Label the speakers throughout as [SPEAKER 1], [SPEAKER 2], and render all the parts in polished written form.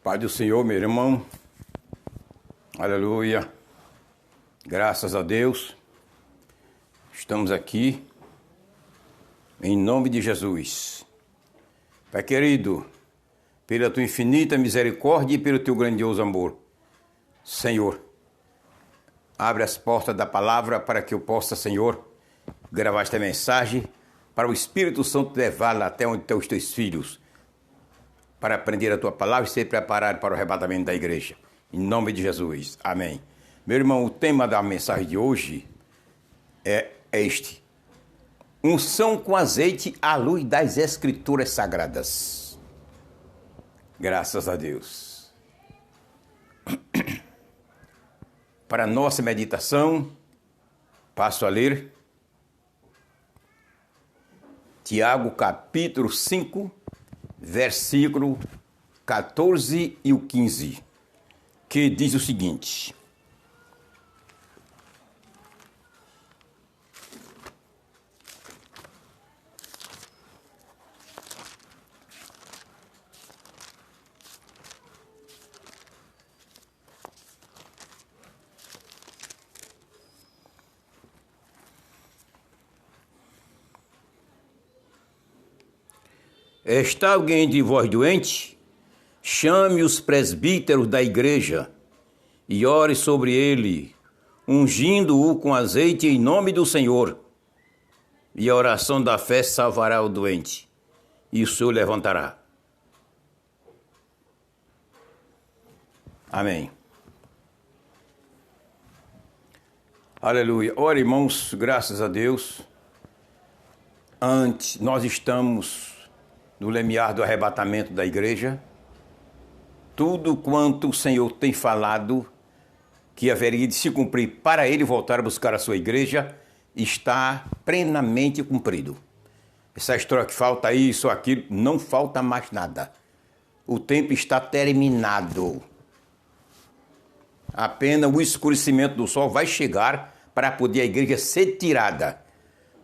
[SPEAKER 1] Pai do Senhor, meu irmão, aleluia, graças a Deus, estamos aqui, em nome de Jesus. Pai querido, pela tua infinita misericórdia e pelo teu grandioso amor, Senhor, abre as portas da palavra para que eu possa, Senhor, gravar esta mensagem para o Espírito Santo levá-la até onde estão os teus filhos, para aprender a tua palavra e ser preparado para o arrebatamento da igreja. Em nome de Jesus. Amém. Meu irmão, o tema da mensagem de hoje é este: unção com azeite à luz das Escrituras Sagradas. Graças a Deus. Para nossa meditação, passo a ler Tiago capítulo 5, versículo 14 e o 15, que diz o seguinte: está alguém de vós doente? Chame os presbíteros da igreja e ore sobre ele, ungindo-o com azeite em nome do Senhor. E a oração da fé salvará o doente, e o Senhor levantará. Amém. Aleluia. Ora, irmãos, graças a Deus, nós estamos no limiar do arrebatamento da igreja. Tudo quanto o Senhor tem falado que haveria de se cumprir para ele voltar a buscar a sua igreja está plenamente cumprido. Essa história que falta isso ou aquilo, não falta mais nada. O tempo está terminado. Apenas o escurecimento do sol vai chegar para poder a igreja ser tirada,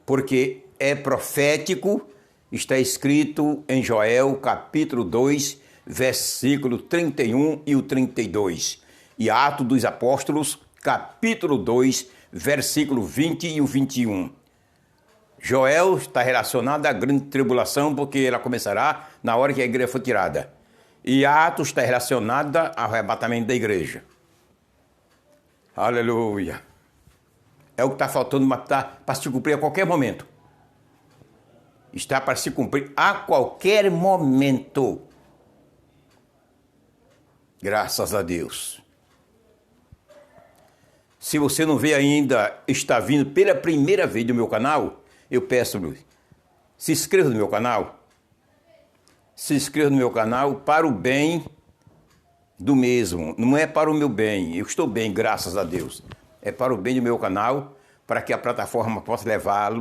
[SPEAKER 1] porque é profético. Está escrito em Joel, capítulo 2, versículo 31 e o 32. E Atos dos Apóstolos, capítulo 2, versículo 20 e o 21. Joel está relacionado à grande tribulação, porque ela começará na hora que a igreja for tirada. E Atos está relacionada ao arrebatamento da igreja. Aleluia. É o que está faltando para se cumprir a qualquer momento. Está para se cumprir a qualquer momento. Graças a Deus. Se você não vê ainda, está vindo pela primeira vez do meu canal, eu peço, se inscreva no meu canal. Se inscreva no meu canal para o bem do mesmo. Não é para o meu bem. Eu estou bem, graças a Deus. É para o bem do meu canal, para que a plataforma possa levar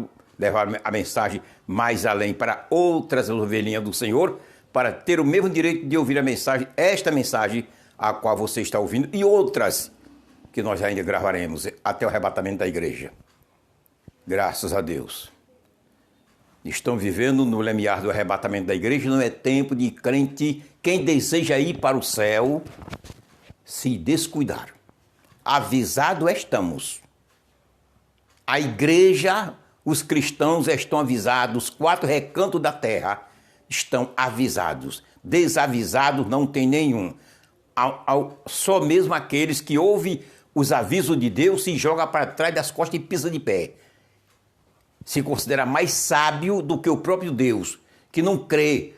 [SPEAKER 1] a mensagem mais além para outras ovelhinhas do Senhor, para ter o mesmo direito de ouvir a mensagem, esta mensagem a qual você está ouvindo e outras que nós ainda gravaremos até o arrebatamento da igreja. Graças a Deus. Estão vivendo no limiar do arrebatamento da igreja, não é tempo de crente, quem deseja ir para o céu, se descuidar. Avisado estamos. A igreja, os cristãos estão avisados, os 4 recantos da terra estão avisados. Desavisados não tem nenhum. Só mesmo aqueles que ouvem os avisos de Deus se jogam para trás das costas e pisam de pé. Se considera mais sábio do que o próprio Deus, que não crê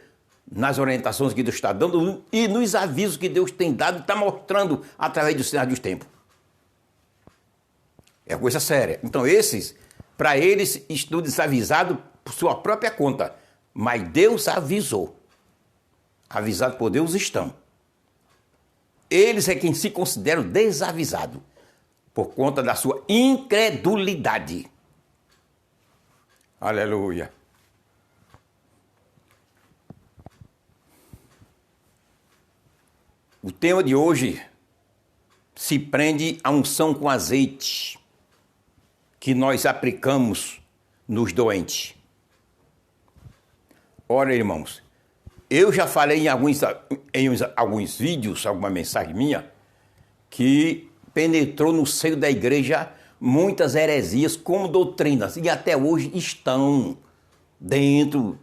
[SPEAKER 1] nas orientações que Deus está dando e nos avisos que Deus tem dado e está mostrando através dos sinais dos tempos. É coisa séria. Então para eles, estão desavisados por sua própria conta. Mas Deus avisou. Avisados por Deus estão. Eles é quem se consideram desavisados por conta da sua incredulidade. Aleluia. O tema de hoje se prende à unção com azeite que nós aplicamos nos doentes. Ora, irmãos, Eu já falei em alguns vídeos, alguma mensagem minha, que penetrou no seio da igreja muitas heresias como doutrinas, e até hoje estão dentro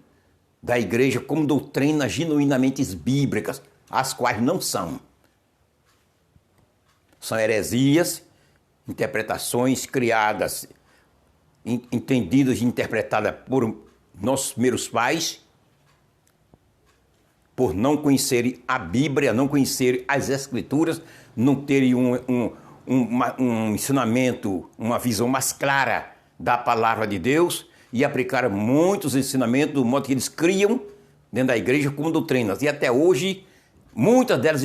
[SPEAKER 1] da igreja como doutrinas genuinamente bíblicas, as quais não são. São heresias, interpretações criadas, entendidas e interpretadas por nossos primeiros pais, por não conhecerem a Bíblia, não conhecerem as Escrituras, não terem um ensinamento, uma visão mais clara da palavra de Deus e aplicaram muitos ensinamentos do modo que eles criam dentro da igreja como doutrinas. E até hoje, muitas delas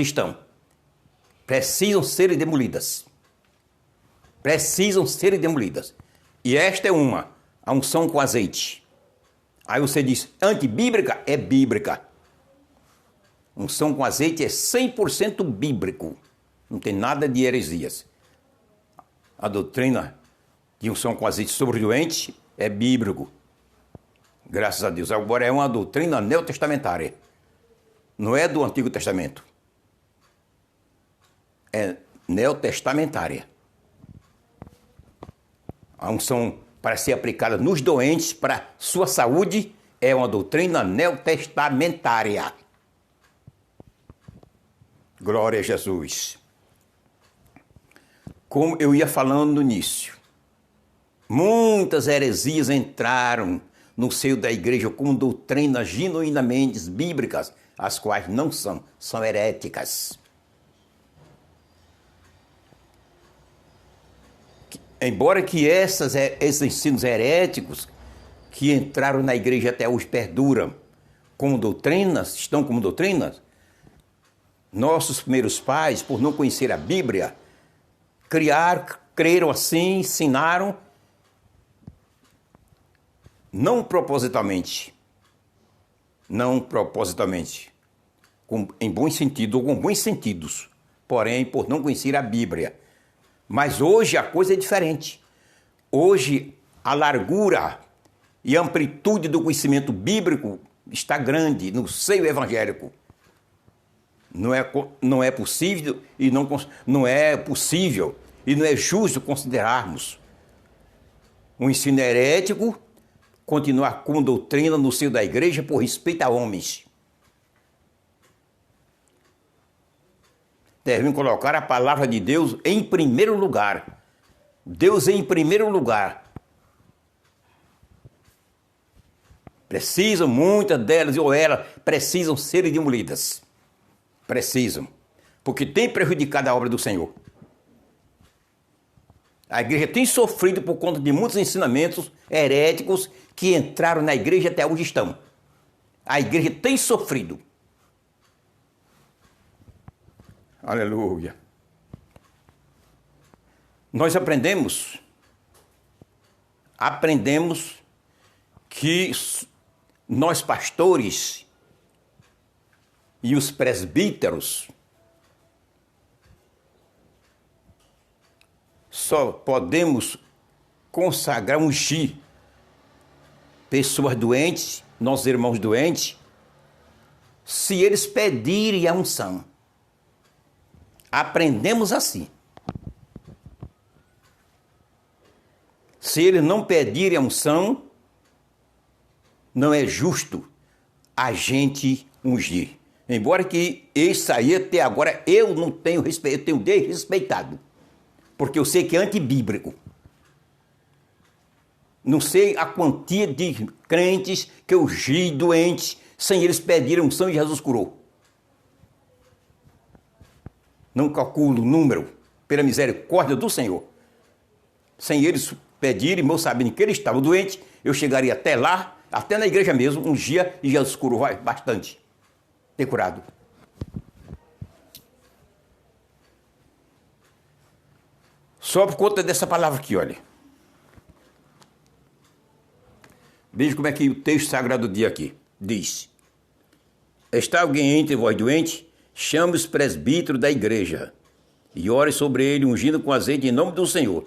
[SPEAKER 1] precisam ser demolidas. Precisam ser demolidas. E esta é a unção com azeite. Aí você diz, antibíblica? É bíblica. Unção com azeite é 100% bíblico. Não tem nada de heresias. A doutrina de unção com azeite sobre o doente é bíblico. Graças a Deus. Agora é uma doutrina neotestamentária. Não é do Antigo Testamento. É neotestamentária. A unção para ser aplicada nos doentes, para sua saúde, é uma doutrina neotestamentária. Glória a Jesus. Como eu ia falando no início, muitas heresias entraram no seio da igreja como doutrinas genuinamente bíblicas, as quais não são heréticas. Embora que esses ensinos heréticos que entraram na igreja até hoje perduram como doutrinas, estão como doutrinas, nossos primeiros pais, por não conhecer a Bíblia, creram assim, ensinaram, não propositalmente, em bom sentido ou com bons sentidos, porém por não conhecer a Bíblia. Mas hoje a coisa é diferente. Hoje a largura e a amplitude do conhecimento bíblico está grande no seio evangélico. Não é possível e não é possível e não é justo considerarmos um ensino herético continuar como doutrina no seio da igreja por respeito a homens. Devem colocar a palavra de Deus em primeiro lugar. Deus em primeiro lugar. Precisam, muitas delas ou elas, precisam ser demolidas. Precisam. Porque tem prejudicado a obra do Senhor. A igreja tem sofrido por conta de muitos ensinamentos heréticos que entraram na igreja e até hoje estão. A igreja tem sofrido. Aleluia. Nós aprendemos que nós pastores e os presbíteros só podemos consagrar, ungir pessoas doentes, nossos irmãos doentes, se eles pedirem a unção. Aprendemos assim. Se eles não pedirem a unção, não é justo a gente ungir. Embora que isso aí até agora eu não tenho respeito, eu tenho desrespeitado. Porque eu sei que é antibíblico. Não sei a quantia de crentes que eu ungi doentes sem eles pedirem unção e Jesus curou. Não calculo o número, pela misericórdia do Senhor. Sem eles pedirem, eu sabendo que eles estavam doentes, eu chegaria até lá, até na igreja mesmo, um dia, e Jesus curou bastante. Ter curado. Só por conta dessa palavra aqui, olha. Veja como é que o texto sagrado do dia aqui diz. Está alguém entre vós doente? Chame os presbíteros da igreja e ore sobre ele, ungindo com azeite em nome do Senhor,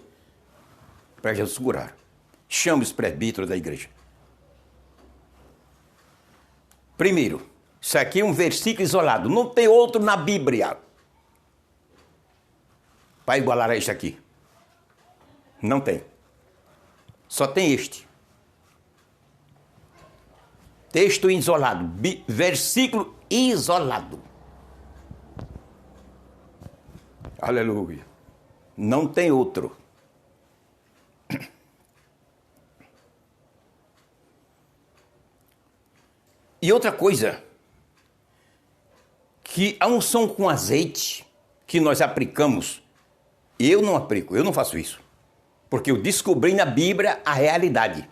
[SPEAKER 1] para Jesus curar. Chame os presbíteros da igreja. Primeiro, Isso aqui é um versículo isolado. Não tem outro na Bíblia para igualar a este aqui. Não tem. Só tem este. Texto isolado. Versículo isolado. Aleluia. Não tem outro. E outra coisa, que a unção com azeite que nós aplicamos, eu não aplico, eu não faço isso. Porque eu descobri na Bíblia a realidade.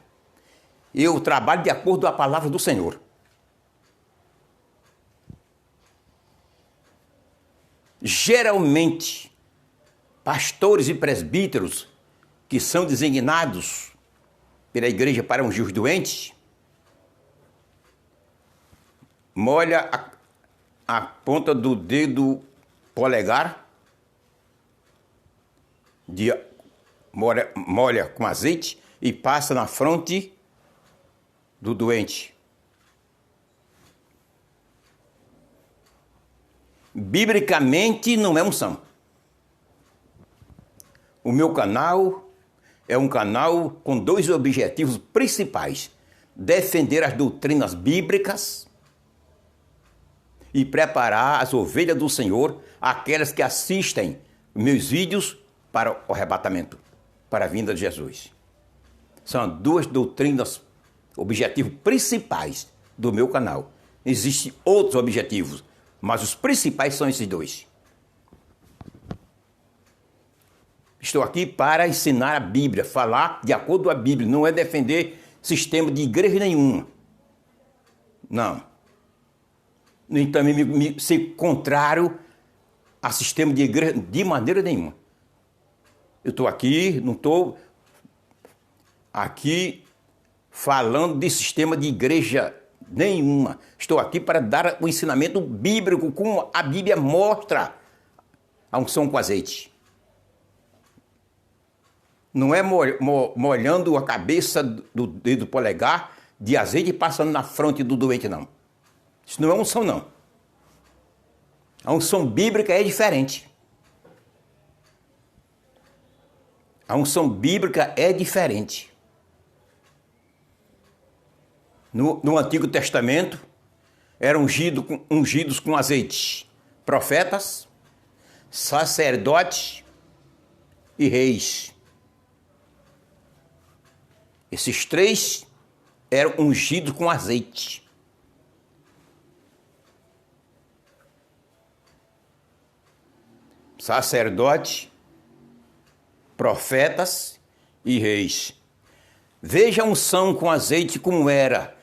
[SPEAKER 1] Eu trabalho de acordo com a palavra do Senhor. Geralmente, pastores e presbíteros que são designados pela igreja para ungir os doentes, molha a ponta do dedo polegar, molha com azeite e passa na fronte do doente. Biblicamente não é unção. O meu canal é um canal com dois objetivos principais: defender as doutrinas bíblicas e preparar as ovelhas do Senhor, aquelas que assistem meus vídeos para o arrebatamento, para a vinda de Jesus. São duas doutrinas, objetivos principais do meu canal. Existem outros objetivos, mas os principais são esses dois. Estou aqui para ensinar a Bíblia, falar de acordo com a Bíblia, não é defender sistema de igreja nenhuma. Não. Nem também ser contrário a sistema de igreja de maneira nenhuma. Eu estou aqui, não estou aqui falando de sistema de igreja nenhuma. Estou aqui para dar o ensinamento bíblico, como a Bíblia mostra a unção com azeite. Não é molhando a cabeça do dedo polegar de azeite e passando na fronte do doente, não. Isso não é unção, não. A unção bíblica é diferente. A unção bíblica é diferente. No Antigo Testamento, eram ungidos com azeite profetas, sacerdotes e reis. Esses três eram ungidos com azeite. Sacerdotes, profetas e reis. Veja a unção com azeite como era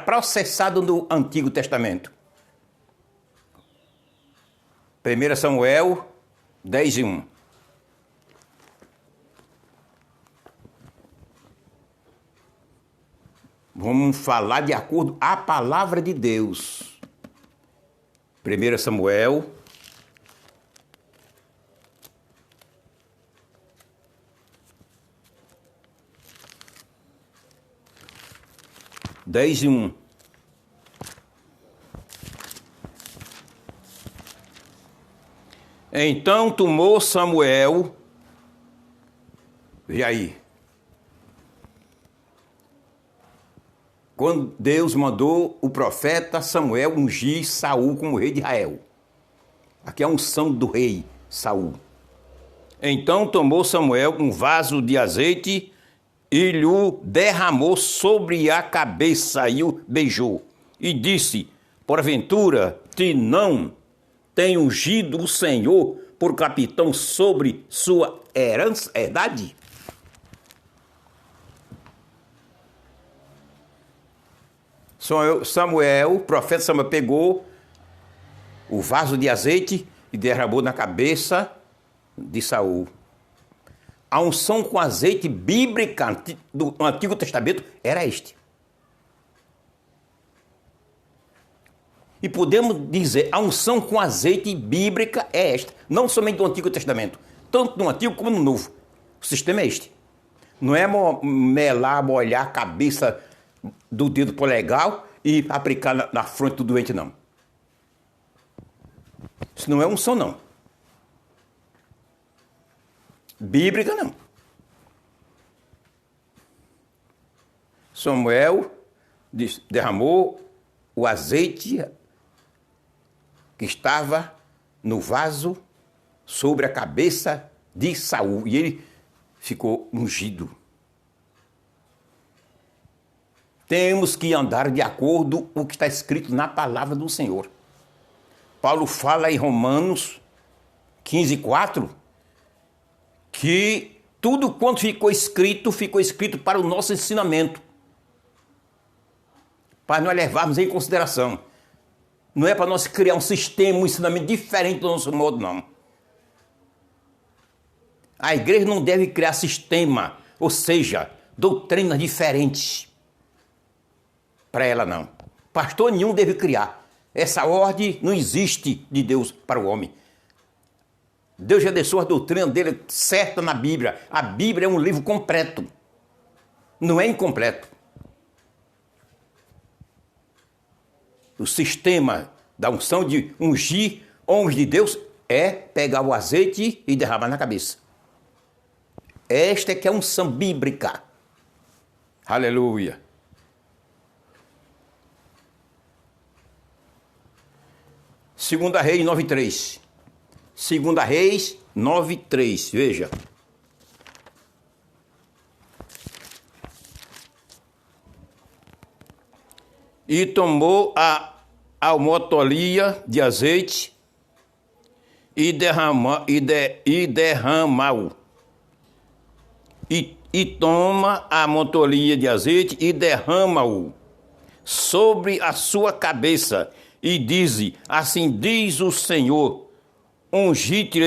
[SPEAKER 1] processado no Antigo Testamento. 1 Samuel 10:1. Vamos falar de acordo com a palavra de Deus. 1 Samuel 10:1. Então tomou Samuel, e aí? Quando Deus mandou o profeta Samuel ungir Saul como rei de Israel. Aqui é a unção do rei Saul. Então tomou Samuel um vaso de azeite e lhe derramou sobre a cabeça e o beijou. E disse: porventura te não tem ungido o Senhor por capitão sobre sua herdade? Samuel, o profeta Samuel, pegou o vaso de azeite e derramou na cabeça de Saul. A unção com azeite bíblica do Antigo Testamento era este. E podemos dizer, a unção com azeite bíblica é esta. Não somente do Antigo Testamento, tanto no Antigo como no Novo. O sistema é este. Não é molhar a cabeça do dedo polegar e aplicar na fronte do doente, não. Isso não é unção, não. Bíblica, não. Samuel derramou o azeite que estava no vaso sobre a cabeça de Saul. E ele ficou ungido. Temos que andar de acordo com o que está escrito na palavra do Senhor. Paulo fala em Romanos 15:4, que tudo quanto ficou escrito para o nosso ensinamento, para nós levarmos em consideração. Não é para nós criar um sistema, um ensinamento diferente do nosso modo, não. A igreja não deve criar sistema, ou seja, doutrinas diferentes para ela, não. Pastor nenhum deve criar. Essa ordem não existe de Deus para o homem. Deus já deixou a doutrina dele certa na Bíblia. A Bíblia é um livro completo. Não é incompleto. O sistema da unção de ungir homens de Deus é pegar o azeite e derramar na cabeça. Esta é que é a unção bíblica. Aleluia. Segunda Reis 9:3. Segunda Reis 9:3. Veja. E tomou a almotolia de azeite e derramou. E toma a almotolia de azeite e derrama-o sobre a sua cabeça e diz: assim diz o Senhor, ungite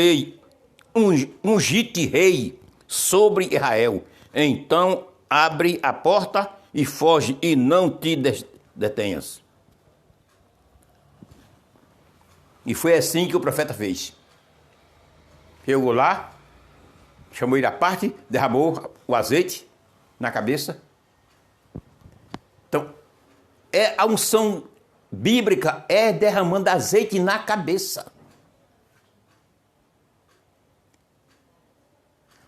[SPEAKER 1] rei sobre Israel. Então abre a porta e foge e não te detenhas. E foi assim que o profeta fez. Chegou lá, chamou ele à parte, derramou o azeite na cabeça. Então, a unção bíblica é derramando azeite na cabeça.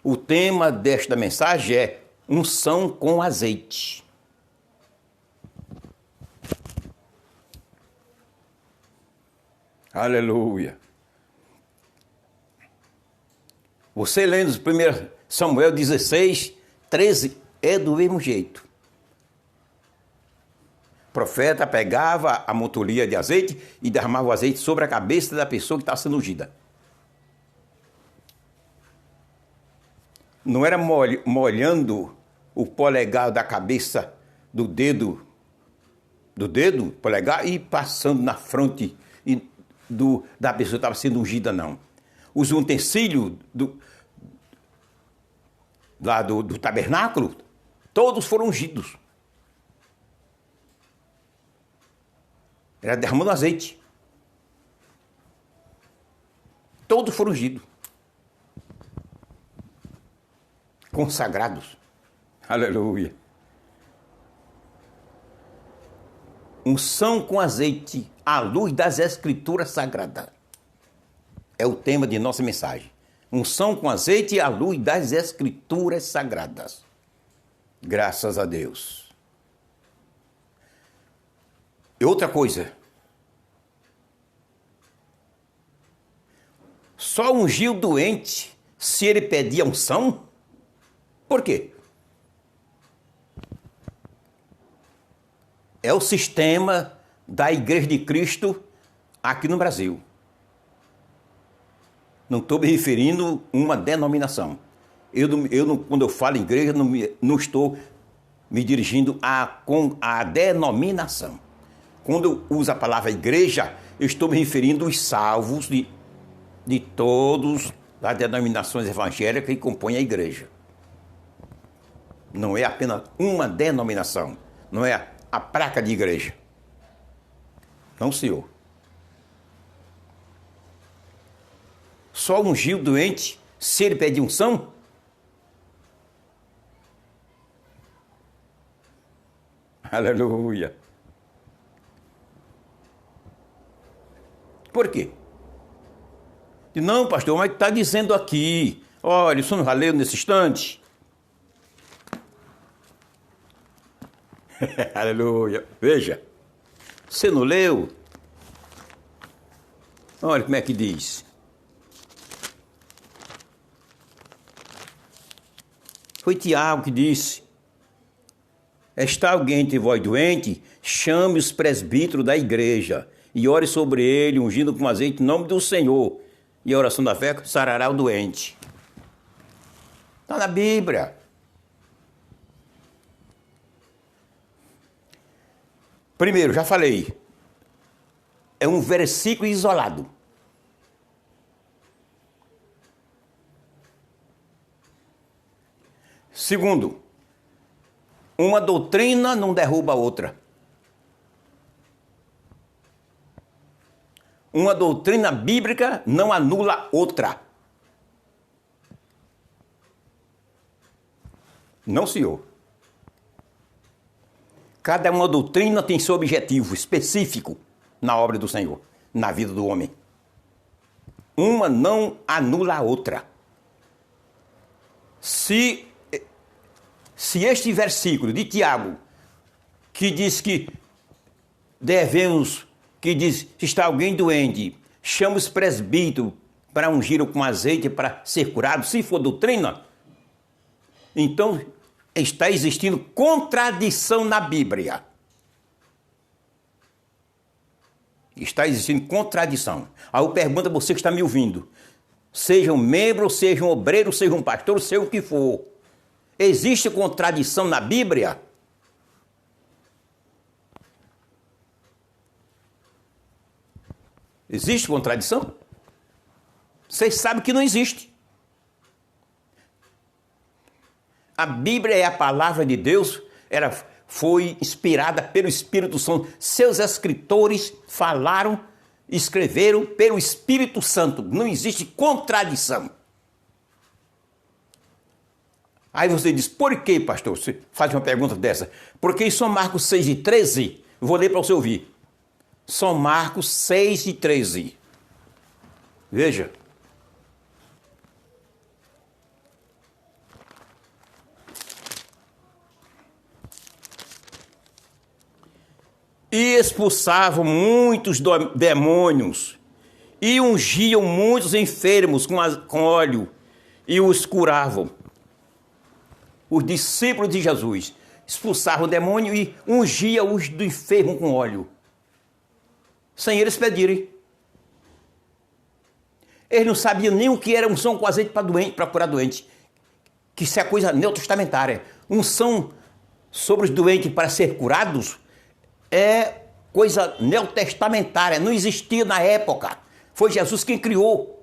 [SPEAKER 1] O tema desta mensagem é unção com azeite. Aleluia. Você lendo 1 Samuel 16:13, é do mesmo jeito. O profeta pegava a montolia de azeite e derramava o azeite sobre a cabeça da pessoa que estava sendo ungida. Não era molhando o polegar da cabeça do dedo polegar e passando na fronte da pessoa que estava sendo ungida, não. Os utensílios do tabernáculo, todos foram ungidos. Era derramando azeite. Todos foram ungidos. Consagrados. Aleluia. Unção com azeite à luz das Escrituras Sagradas. É o tema de nossa mensagem. Unção com azeite à luz das Escrituras Sagradas. Graças a Deus. E outra coisa. Só ungir o doente se ele pedir unção? Por quê? É o sistema da Igreja de Cristo aqui no Brasil. Não estou me referindo a uma denominação. Quando eu falo igreja, não estou me dirigindo a denominação. Quando eu uso a palavra igreja, eu estou me referindo aos salvos de todas as denominações evangélicas que compõem a igreja. Não é apenas uma denominação. Não é a placa de igreja. Não, senhor. Só ungir o doente se ele pedir unção? Aleluia. Por quê? Não, pastor, mas está dizendo aqui. Olha, o senhor não já leu nesse instante? Aleluia. Veja. Você não leu? Olha como é que diz. Foi Tiago que disse: está alguém entre vós doente? Chame os presbíteros da igreja e ore sobre ele, ungindo com azeite em nome do Senhor. E a oração da fé sarará o doente. Está na Bíblia. Primeiro, já falei, é um versículo isolado. Segundo, uma doutrina não derruba a outra. Uma doutrina bíblica não anula outra. Não, senhor. Cada uma doutrina tem seu objetivo específico na obra do Senhor, na vida do homem. Uma não anula a outra. Se este versículo de Tiago, que diz que devemos, que diz, se está alguém doente, chama os presbíteros para ungir com azeite para ser curado, se for doutrina, então está existindo contradição na Bíblia. Está existindo contradição. Aí eu pergunto a você que está me ouvindo, seja um membro, seja um obreiro, seja um pastor, seja o que for, existe contradição na Bíblia? Existe contradição? Vocês sabem que não existe. A Bíblia é a palavra de Deus, ela foi inspirada pelo Espírito Santo. Seus escritores falaram, escreveram pelo Espírito Santo. Não existe contradição. Aí você diz, por que, pastor? Você faz uma pergunta dessa. Porque em São Marcos 6:13, vou ler para você ouvir. São Marcos 6:13. Veja. E expulsavam muitos demônios, e ungiam muitos enfermos com óleo, e os curavam. Os discípulos de Jesus expulsavam o demônio e ungiam os do enfermo com óleo, sem eles pedirem. Eles não sabiam nem o que era unção com azeite para curar doente, que isso é coisa neotestamentária. Unção sobre os doentes para ser curados é coisa neotestamentária, não existia na época. Foi Jesus quem criou.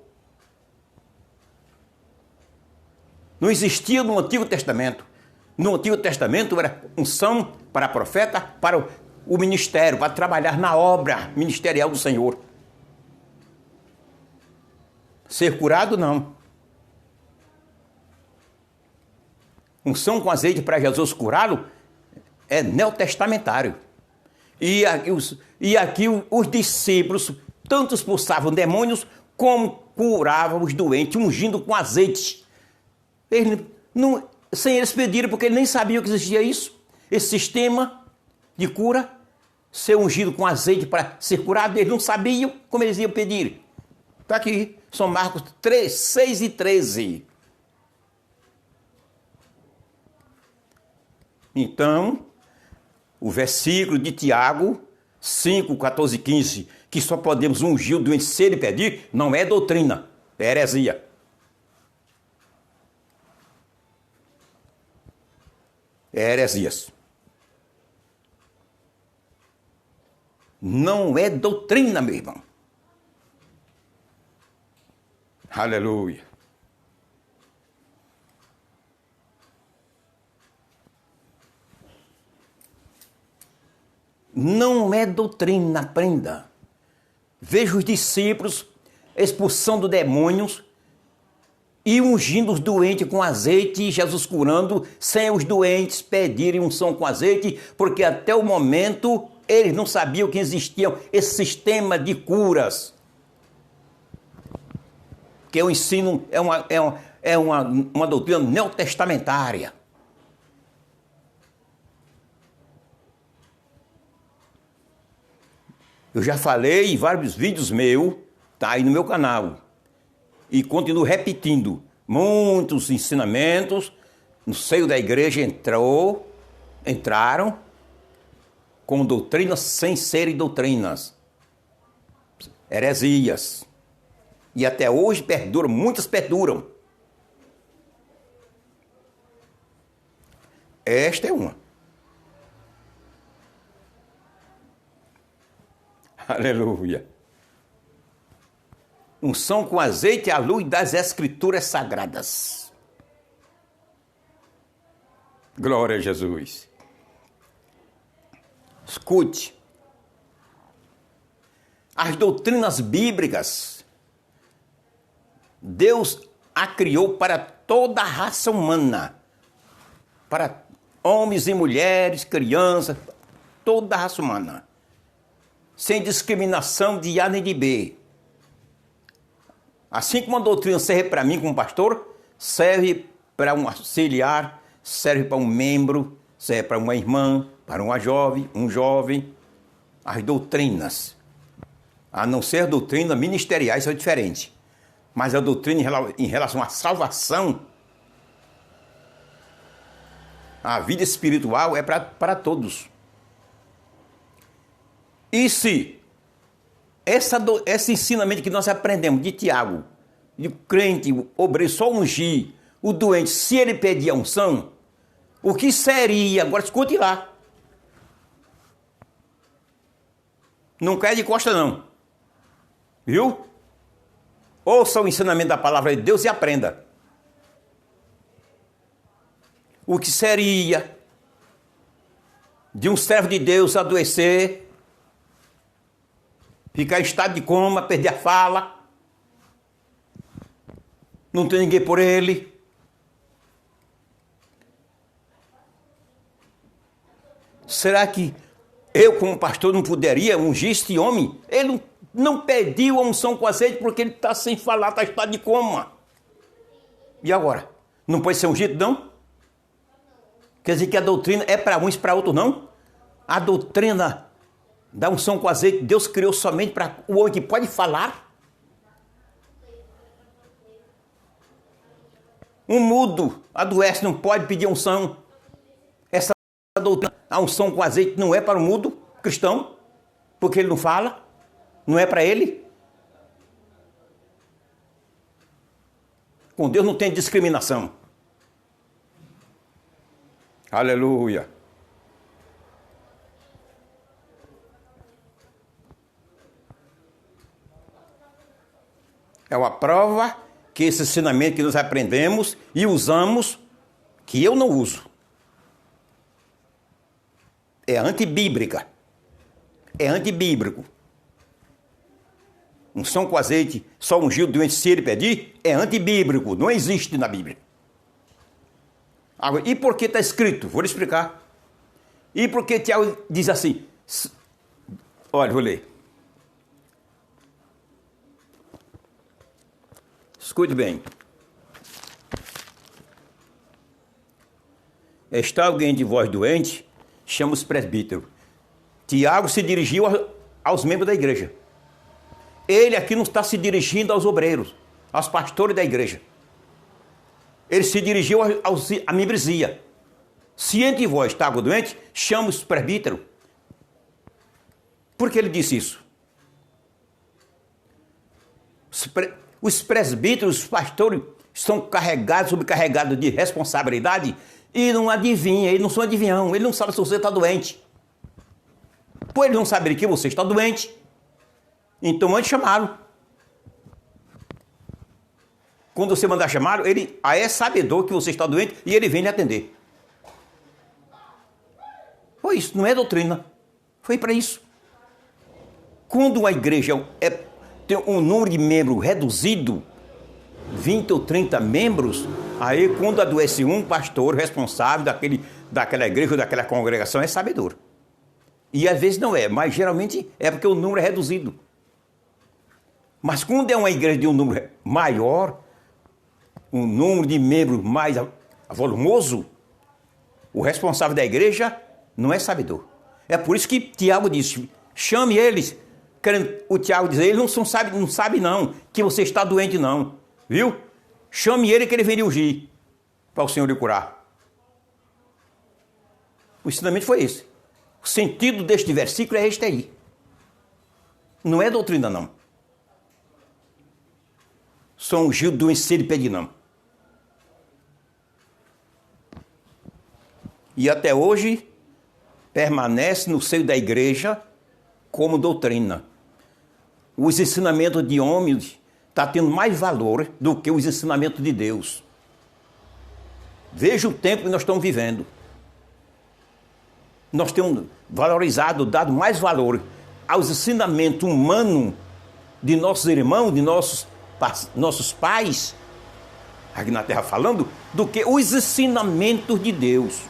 [SPEAKER 1] Não existia no Antigo Testamento. No Antigo Testamento era unção para profeta, para o ministério, para trabalhar na obra ministerial do Senhor. Ser curado, não. Unção com azeite para Jesus curá-lo é neotestamentário. E aqui os discípulos tanto expulsavam demônios como curavam os doentes, ungindo com azeite. Sem eles pedirem, porque eles nem sabiam que existia isso. Esse sistema de cura, ser ungido com azeite para ser curado, eles não sabiam como eles iam pedir. Está aqui, São Marcos 6:13. Então, o versículo de Tiago 5:14-15, que só podemos ungir o doente se ele pedir, não é doutrina, é heresia. É heresias. Não é doutrina, meu irmão. Aleluia. Não é doutrina, aprenda. Veja os discípulos expulsando demônios e ungindo os doentes com azeite, e Jesus curando, sem os doentes pedirem unção com azeite, porque até o momento eles não sabiam que existia esse sistema de curas que o ensino é uma doutrina neotestamentária. Eu já falei em vários vídeos meus, tá aí no meu canal, e continuo repetindo, muitos ensinamentos no seio da igreja entraram com doutrinas sem serem doutrinas, heresias, e até hoje perduram, muitas perduram. Esta é uma. Aleluia. Unção com azeite à luz das Escrituras Sagradas. Glória a Jesus. Escute. As doutrinas bíblicas, Deus a criou para toda a raça humana. Para homens e mulheres, crianças, toda a raça humana. Sem discriminação de A nem de B. Assim como a doutrina serve para mim como pastor, serve para um auxiliar, serve para um membro, serve para uma irmã, para uma jovem, um jovem. As doutrinas, a não ser doutrinas ministeriais, são diferentes. Mas a doutrina em relação à salvação, a vida espiritual é para todos. E se esse ensinamento que nós aprendemos de Tiago, de crente, o obreiro só ungir, o doente, se ele pedir a unção, o que seria? Agora escute lá. Não cai de costa não. Viu? Ouça o ensinamento da palavra de Deus e aprenda. O que seria de um servo de Deus adoecer, ficar em estado de coma, perder a fala, não tem ninguém por ele. Será que eu, como pastor, não poderia ungir este homem? Ele não pediu a unção com azeite porque ele está sem falar, está em estado de coma. E agora? Não pode ser ungido, não? Quer dizer que a doutrina é para uns e para outros, não? A doutrina da unção com azeite, Deus criou somente para o homem que pode falar. Um mudo adoece, não pode pedir unção. Essa doutrina, a unção com azeite, não é para o mudo cristão, porque ele não fala, não é para ele. Com Deus não tem discriminação. Aleluia. É uma prova que esse ensinamento que nós aprendemos e usamos, que eu não uso, é antibíblica. É antibíblico. Unção com azeite, só ungir o doente se ele pedir, é antibíblico. Não existe na Bíblia. Agora, e por que está escrito? Vou lhe explicar. E por que Tiago diz assim? Olha, vou ler. Escute bem. Está alguém de vós doente? Chama os presbíteros. Tiago se dirigiu aos membros da igreja. Ele aqui não está se dirigindo aos obreiros, aos pastores da igreja. Ele se dirigiu à membresia. Se entre vós está algum doente, chama os presbíteros. Por que ele disse isso? Os presbíteros, os pastores, estão sobrecarregados de responsabilidade e não adivinham, eles não são adivinhão, eles não sabem se você está doente. Por eles não saberem que você está doente, então mande chamá-lo. Quando você mandar chamá-lo, ele é sabedor que você está doente e ele vem lhe atender. Foi isso, não é doutrina. Foi para isso. Quando a igreja tem um número de membros reduzido, 20 ou 30 membros, aí quando adoece um pastor responsável daquela igreja ou daquela congregação é sabedor. E às vezes não é, mas geralmente é porque o número é reduzido. Mas quando é uma igreja de um número maior, um número de membros mais volumoso, o responsável da igreja não é sabedor. É por isso que Tiago disse, chame eles. O Tiago diz, ele não sabe não, que você está doente não, viu? Chame ele que ele vem lhe ungir, para o Senhor lhe curar. O ensinamento foi esse. O sentido deste versículo é este aí. Não é doutrina não. São ungidos do ensejo de pedir não. E até hoje permanece no seio da igreja como doutrina. Os ensinamentos de homens estão tendo mais valor do que os ensinamentos de Deus. Veja o tempo que nós estamos vivendo. Nós temos valorizado, dado mais valor aos ensinamentos humanos de nossos irmãos, de nossos pais, aqui na terra falando, do que os ensinamentos de Deus.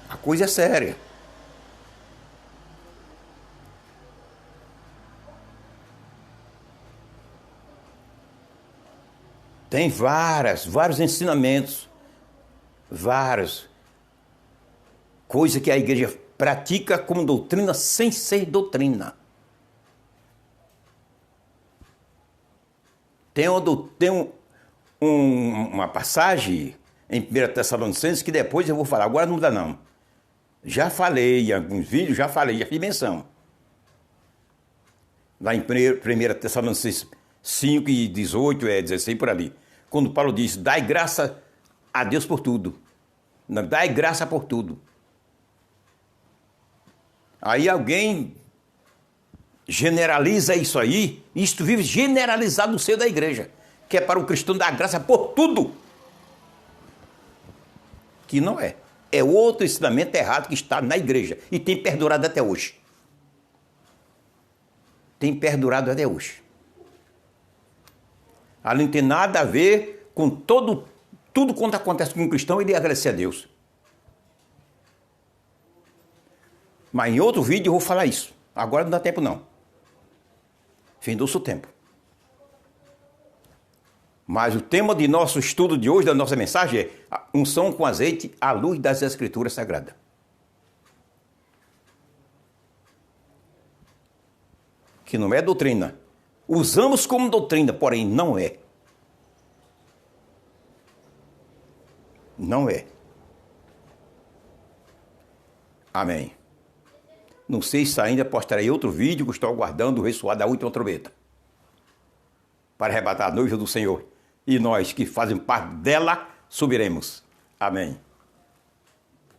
[SPEAKER 1] A coisa é séria. Tem vários ensinamentos, várias coisas que a igreja pratica como doutrina sem ser doutrina. Tem uma passagem em 1 Tessalonicenses que depois eu vou falar, agora não dá não. Já falei em alguns vídeos, já fiz menção. Lá em 1 Tessalonicenses 5 e 18, 16 por ali. Quando Paulo diz, dai graça a Deus por tudo. Dai graça por tudo. Aí alguém generaliza isso aí, e isto vive generalizado no seio da igreja, que é para o cristão dar graça por tudo. Que não é. É outro ensinamento errado que está na igreja e tem perdurado até hoje. Tem perdurado até hoje. Ali não tem nada a ver com tudo quanto acontece com um cristão, ele agradecer a Deus. Mas em outro vídeo eu vou falar isso. Agora não dá tempo não. Findou-se o tempo. Mas o tema de nosso estudo de hoje, da nossa mensagem, é unção com azeite à luz das Escrituras Sagradas. Que não é doutrina. Usamos como doutrina, porém não é. Não é. Amém. Não sei se ainda postarei outro vídeo que estou aguardando o ressoar da última trombeta para arrebatar a noiva do Senhor. E nós que fazemos parte dela, subiremos. Amém.